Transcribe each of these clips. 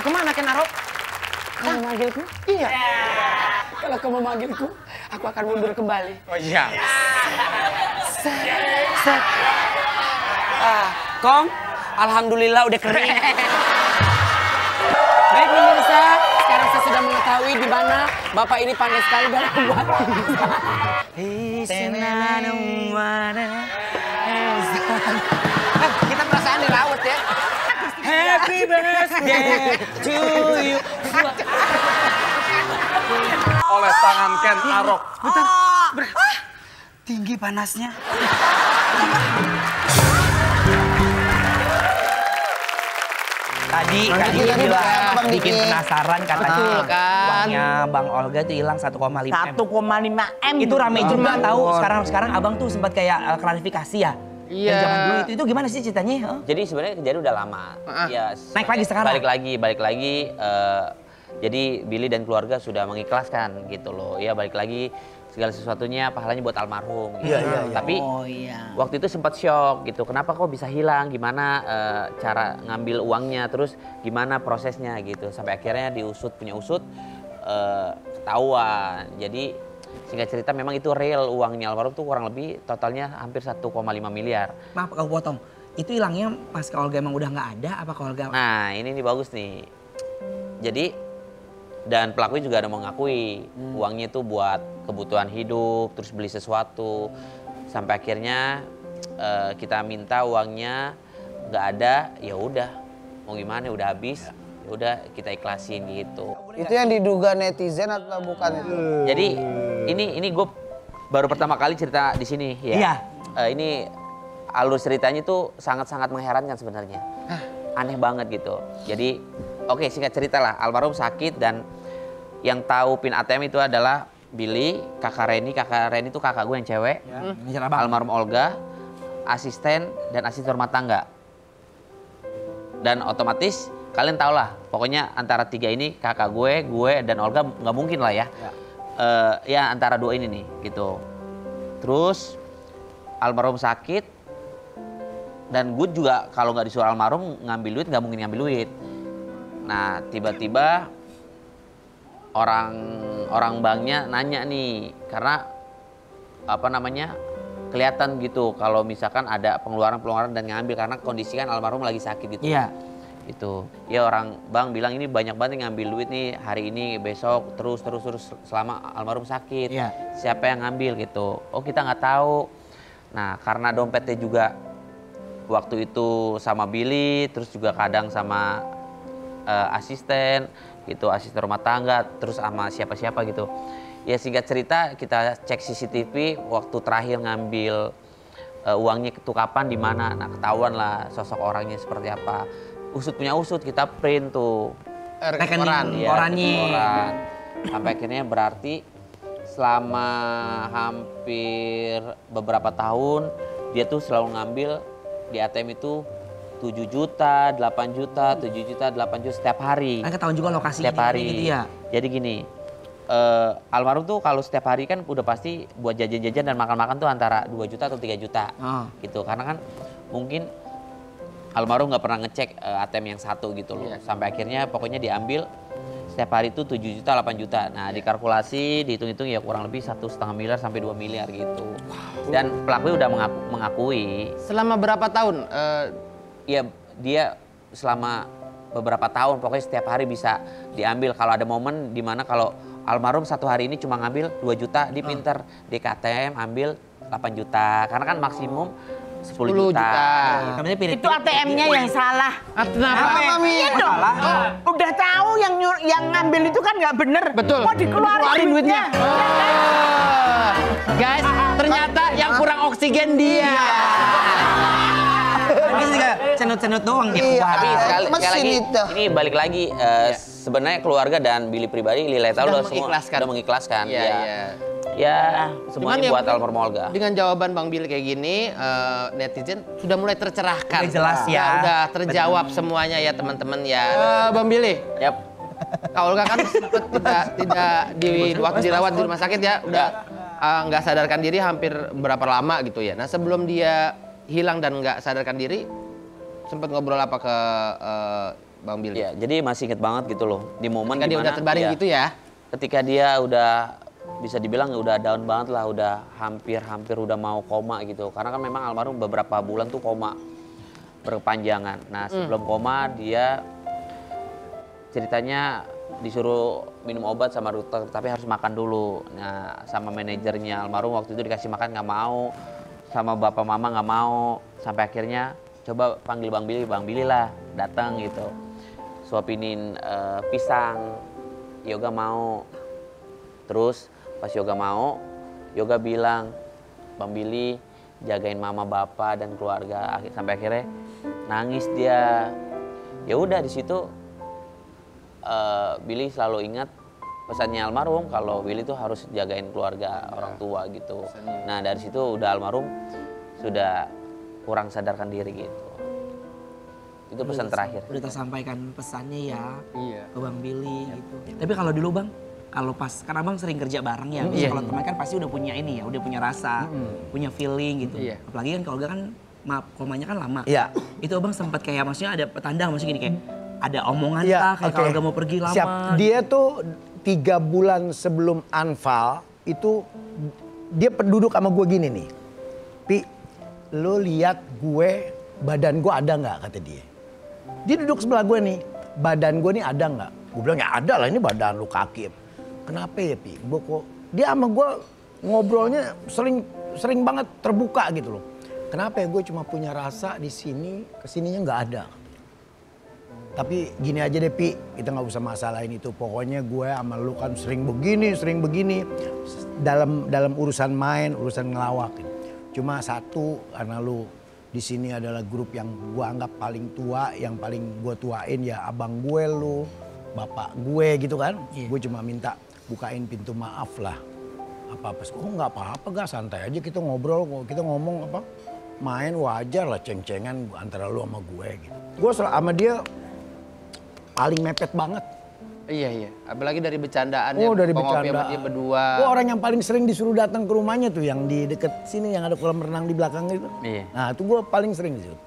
kemana, Kenaro? Kamu memanggilku? Iya. Kalau kamu memanggilku, aku akan mundur kembali. Oh iya. Set. Kong, alhamdulillah udah kering. Baik pemirsa, sekarang saya sudah mengetahui di mana Bapak ini pandai sekali dalam membuat. Kita perasaan di laut ya. Happy birthday to you. Oleh tangan Ken Arok. Bentar. Tinggi panasnya. Tadi bikin penasaran katanya. Betul kan? Uangnya Bang Olga itu hilang 1,5 M. 1,5 M. Itu rame juga tahu. Sekarang abang tuh sempat kayak klarifikasi ya. Iya. Yang zaman dulu itu gimana sih ceritanya? Jadi sebenarnya kejadian udah lama. Ya, Naik lagi sekarang? Balik lagi. Jadi Billy dan keluarga sudah mengikhlaskan gitu loh. Ya balik lagi segala sesuatunya pahalanya buat almarhum. Gitu. Tapi waktu itu sempat shock gitu. Kenapa kok bisa hilang? Gimana cara ngambil uangnya? Terus gimana prosesnya gitu? Sampai akhirnya punya usut ketahuan. Jadi singkat cerita memang itu real uangnya almarhum tuh kurang lebih totalnya hampir 1,5 miliar. Maaf aku potong. Itu hilangnya pas Kak Olga emang udah nggak ada apa Kak Olga? Nah ini bagus nih. Jadi dan pelakunya juga ada mengakui uangnya itu buat kebutuhan hidup, terus beli sesuatu. Sampai akhirnya kita minta uangnya nggak ada, ya udah mau gimana udah habis, ya udah kita ikhlasin gitu. Itu yang diduga netizen atau bukan itu? Jadi ini gue baru pertama kali cerita di sini ya. Iya. Ini alur ceritanya tuh sangat-sangat mengherankan sebenarnya. Aneh banget gitu. Jadi oke, singkat cerita lah, almarhum sakit dan yang tahu PIN ATM itu adalah Billy, kakak Reni itu kakak gue yang cewek, almarhum Olga, asisten dan asisten rumah tangga. Dan otomatis kalian tau lah, pokoknya antara tiga ini kakak gue dan Olga nggak mungkin lah ya. Ya antara dua ini nih gitu. Terus almarhum sakit dan gue juga kalau nggak disuruh almarhum ngambil duit nggak mungkin ngambil duit. Nah tiba-tiba orang banknya nanya nih karena apa namanya kelihatan gitu kalau misalkan ada pengeluaran dan ngambil karena kondisi kan almarhum lagi sakit gitu. Iya. Itu ya orang bank bilang ini banyak banget yang ngambil duit nih hari ini besok terus selama almarhum sakit. Iya. Siapa yang ngambil gitu? Oh kita nggak tahu. Nah karena dompetnya juga waktu itu sama Billy terus juga kadang sama asisten gitu, asisten rumah tangga, terus sama siapa-siapa gitu. Ya singkat cerita kita cek CCTV waktu terakhir ngambil uangnya itu kapan, di mana. Nah ketahuan lah sosok orangnya seperti apa. Usut punya usut, kita print tuh. Rekening koran. Sampai akhirnya berarti selama hampir beberapa tahun dia tuh selalu ngambil di ATM itu 7 juta, 8 juta, 7 juta, 8 juta setiap hari. Kan ketahuan juga lokasinya setiap hari. Gitu ya? Jadi gini, almarhum tuh kalau setiap hari kan udah pasti buat jajan-jajan dan makan-makan tuh antara 2 juta atau 3 juta. Gitu. Karena kan mungkin almarhum nggak pernah ngecek ATM yang satu gitu loh. Sampai akhirnya pokoknya diambil setiap hari itu 7 juta, 8 juta. Nah dikalkulasi, dihitung-hitung ya kurang lebih 1,5 miliar sampai 2 miliar gitu. Dan pelaku udah mengakui. Selama berapa tahun? Ya dia selama beberapa tahun pokoknya setiap hari bisa diambil. Kalau ada momen dimana kalau almarhum satu hari ini cuma ngambil 2 juta, dia pinter di KTM ambil 8 juta. Karena kan maksimum 10 juta. Itu ATM-nya yang salah. Kenapa? Iya dong. Udah tahu yang ngambil itu kan nggak bener. Betul. Mau dikeluarin duitnya. Guys, ternyata yang kurang oksigen dia. Cenut-cenut doang gitu. Tapi sekali lagi itu. ini balik lagi sebenarnya keluarga dan Billy pribadi Lila tahu udah mengikhlaskan. Ya semuanya buat almarhum Olga. Dengan jawaban Bang Billy kayak gini, netizen sudah mulai tercerahkan. Udah jelas ya. Udah terjawab semuanya ya teman-teman ya. Bang Billy. Yap. Kak Olga kan sempat tidak waktu dirawat di rumah sakit ya, udah nggak sadarkan diri hampir berapa lama gitu ya. Nah sebelum dia hilang dan nggak sadarkan diri, sempat ngobrol apa ke Bang Billy? Iya, jadi masih inget banget gitu loh di momen Ketika dia udah terbaring iya, gitu ya? ketika dia udah bisa dibilang udah down banget lah, udah hampir udah mau koma gitu. Karena kan memang almarhum beberapa bulan tuh koma berkepanjangan. Nah sebelum koma dia ceritanya disuruh minum obat sama dokter, tapi harus makan dulu. Nah sama manajernya almarhum waktu itu dikasih makan nggak mau, sama bapak mama nggak mau, sampai akhirnya coba panggil Bang Billy lah datang gitu, suapinin pisang. Yoga mau. Terus pas Yoga mau, Yoga bilang, Bang Billy jagain mama bapak dan keluarga. Sampai akhirnya nangis dia. Ya udah di situ Billy selalu ingat pesannya almarhum kalau Billy tuh harus jagain keluarga orang tua gitu. Nah dari situ udah almarhum sudah kurang sadarkan diri gitu. Itu pesan terakhir. Udah tersampaikan pesannya ya Iya. ke Bang Billy gitu. Tapi kalau dulu Bang, kalau pas kan Abang sering kerja bareng ya, kalau teman kan pasti udah punya ini ya, udah punya rasa, punya feeling gitu. Iya. Apalagi kan kalau kan maaf komanya kan lama. Iya. Itu Abang sempat kayak maksudnya ada petanda maksudnya gini kayak ada omongan Iya, kah kayak oke. kalau mau pergi lama. Siap. Dia tuh 3 bulan sebelum Anfal itu dia duduk sama gue gini nih. Pi, lo lihat gue, badan gue ada nggak kata dia. Dia duduk sebelah gue nih, badan gue nih ada nggak? Gue bilang ya ada lah, ini badan lu kaki. Kenapa ya Pi? Gue kok dia sama gue ngobrolnya sering banget terbuka gitu loh. Kenapa ya gue cuma punya rasa di sini, kesininya nggak ada. Tapi gini aja deh Pi, kita nggak usah masalahin itu. Pokoknya gue sama lu kan sering begini. Dalam urusan main, urusan ngelawak. Cuma satu, karena lu di sini adalah grup yang gue anggap paling tua, yang paling gue tuain ya abang gue lu, bapak gue gitu kan. Gue cuma minta bukain pintu maaf lah. Apa-apa, oh nggak apa-apa gak, santai aja kita ngobrol, kita ngomong apa, main wajar lah ceng-cengan antara lu sama gue gitu. Gue sama dia paling mepet banget. Iya. Apalagi dari bercandaan Oh dari pengopi sama bercanda. dia berdua. Oh orang yang paling sering disuruh datang ke rumahnya tuh yang di deket sini yang ada kolam renang di belakang itu. Iya. Nah itu gue paling sering di situ.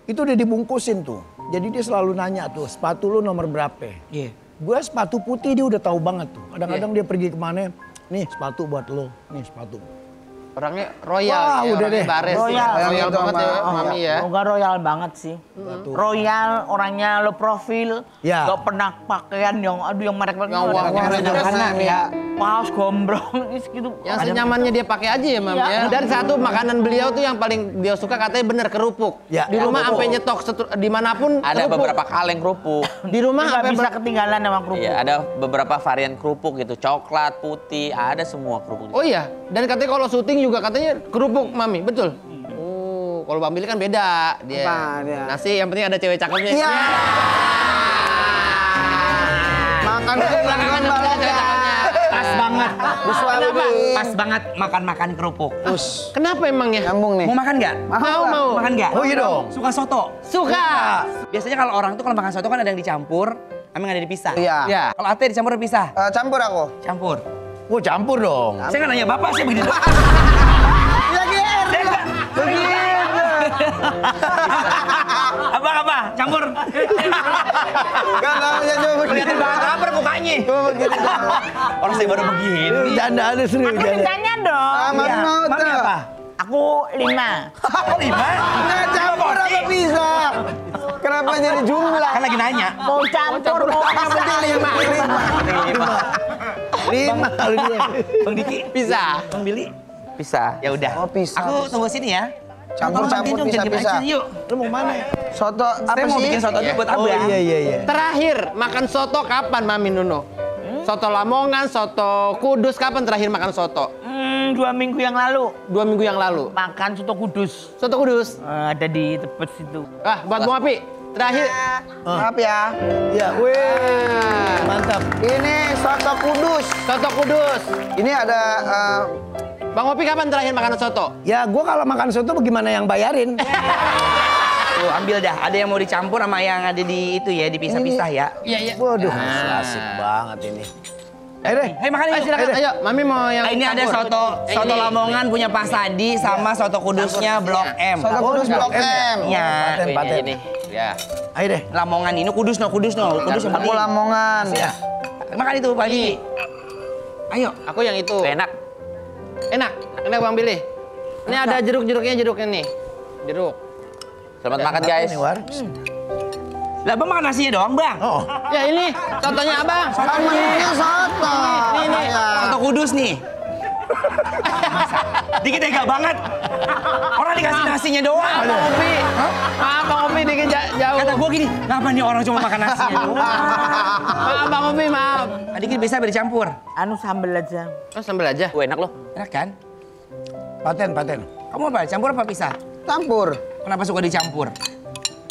Itu udah dibungkusin tuh. Jadi dia selalu nanya tuh sepatu lu nomor berapa. Iya. Gue sepatu putih dia udah tahu banget tuh. Kadang-kadang dia pergi kemana, nih sepatu buat lo, nih sepatu. Orangnya royal, Wah, ya, udah orangnya deh. bares. Royal. Royal Gitu banget sama- ya, Mami ya. Enggak royal banget sih. Royal, orangnya lo profil. Ya. Gak pernah pakaian yang merek-merek. Yang wah-wah sederhana terus, ya. Paus gombrong gitu. Yang senyamannya dia pakai aja ya, Mam ya. Dan satu makanan beliau tuh yang paling dia suka katanya bener kerupuk. Ya. Di rumah Ya, sampai nyetok dimanapun Ada kerupuk. beberapa kaleng kerupuk. Di rumah Nggak sampai bisa ketinggalan sama kerupuk. Iya, ada beberapa varian kerupuk gitu, coklat, putih, ada semua kerupuk. Oh iya, dan katanya kalau syuting juga katanya kerupuk, Mami, betul? Oh, kalau Bang Billy kan beda dia. Apa dia? Nasi yang penting ada cewek cakepnya. Iya. Makan Belakangan ada cewek cakepnya. Pas banget. Kenapa? Pas banget makan-makan kerupuk. Kenapa emangnya? Nyambung nih. Mau makan nggak? Mau. Makan nggak? Oh iya dong. Suka soto? Suka. Biasanya kalau orang tuh kalau makan soto kan ada yang dicampur, sama yang ada dipisah. Iya. Ya. Kalau ate dicampur atau dipisah? Campur aku. Campur. Oh campur dong. Saya nggak nanya bapak, saya begitu. Apa? Campur. Kan namanya cuma Kelihatan banget lapar mukanya. Orang saya baru begini. Canda ada serius. Aku ditanya dong. Iya. Mami apa? Aku 5. Aku 5. Nggak campur apa bisa? Kenapa jadi jumlah? Kan lagi nanya. Mau campur, mau Yang penting lima. Kalau dia. Bang Diki, Bisa. Bang Billy. Bisa. Ya udah. Oh, pisah, Aku tunggu sini ya. Campur-campur, Tolong bantuin dong, pisah-pisah. jangan diem aja, Yuk. Lu mau mana? Soto apa Saya mau sih? bikin soto dulu buat Oh Abang. iya. Terakhir makan soto kapan, Mami Nuno? Soto Lamongan, soto Kudus, kapan terakhir makan soto? 2 minggu yang lalu 2 minggu yang lalu. makan soto kudus. Soto Kudus. Ada di Tebet situ. Buat Bung Api, terakhir. Maaf ya. Ya, weh. Mantap. Ini soto kudus. Soto Kudus. Ini ada Bang Opi kapan terakhir makan soto? ya gua kalau makan soto bagaimana yang bayarin? Tuh, ambil dah. Ada yang mau dicampur sama yang ada di itu ya, dipisah-pisah ya. Iya. Waduh, asik banget ini. Ayo deh. Hei makan Ayo yuk. silakan, ayo. Mami mau yang Ini ada campur. soto Ini. Lamongan punya Pak Sadi sama soto kudusnya Blok M. Soto kudus Blok M. Ya. Paten. Ini Ya. Ayo deh. Lamongan ini kudus no. Kudus yang Aku penting. Lamongan. Ya. Makan itu Pak Haji. Ayo. Aku yang itu. Enak. Enak Bang Billy. Ini ada jeruknya nih. Jeruk. Selamat makan guys. Ini War. Lah Bang makan nasinya doang Bang. Oh. Ya ini contohnya Abang. Temennya soto. Ini. Soto kudus nih. Dikit tega banget. Orang dikasih nasinya doang. Bang Opi. Maaf Bang Opi dikit jauh. Kata gue gini, kenapa nih orang cuma makan nasinya doang? Maaf Bang Opi, maaf. Dikit bisa bercampur. Anu sambel aja. Oh, sambal aja. Enak loh. Enak kan? Paten. Kamu apa? Campur apa pisah? Campur. Kenapa suka dicampur?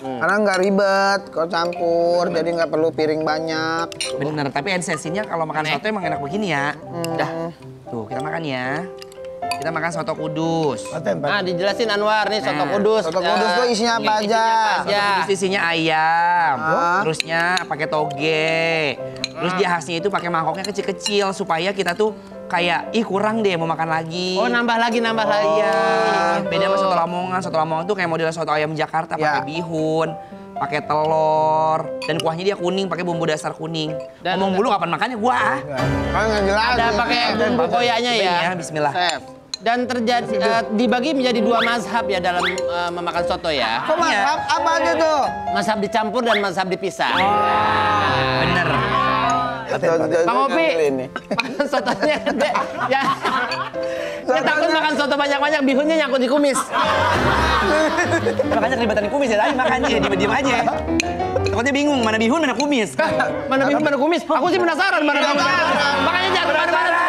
Karena nggak ribet kalau campur, jadi nggak perlu piring banyak. Bener, tapi esensinya kalau makan soto emang enak begini ya. Dah, tuh kita makan ya. Kita makan soto kudus. Paten. Nah, dijelasin Anwar nih soto Nah, kudus. Soto kudus tuh isinya apa aja? Soto kudus isinya ayam, terusnya pakai toge, terus dia khasnya itu pakai mangkoknya kecil-kecil supaya kita tuh kayak kurang deh mau makan lagi. Oh, nambah lagi. Iya. Beda sama soto Lamongan. Soto Lamongan tuh kayak model soto ayam Jakarta pakai Ya. bihun, pakai telur, dan kuahnya dia kuning pakai bumbu dasar kuning. Dan Ngomong mulu kapan makannya gua. Kan nggak jelas. Ada pakai bumbu koyaknya ya. Ya, bismillah. Chef. Dan terjadi dibagi menjadi 2 mazhab ya dalam memakan soto ya. Kok mazhab apa aja tuh? Mazhab dicampur dan mazhab dipisah. Bener. Bang Opi, makan sotonya gede. Ya. Dia takut makan soto banyak-banyak, bihunnya nyangkut di kumis. Makanya kelibatan kumis ya, tadi makannya diem-diem aja. Takutnya bingung mana bihun mana kumis. Mana bihun, mana kumis? Aku sih penasaran mana bihun. Makanya jangan kemana-mana.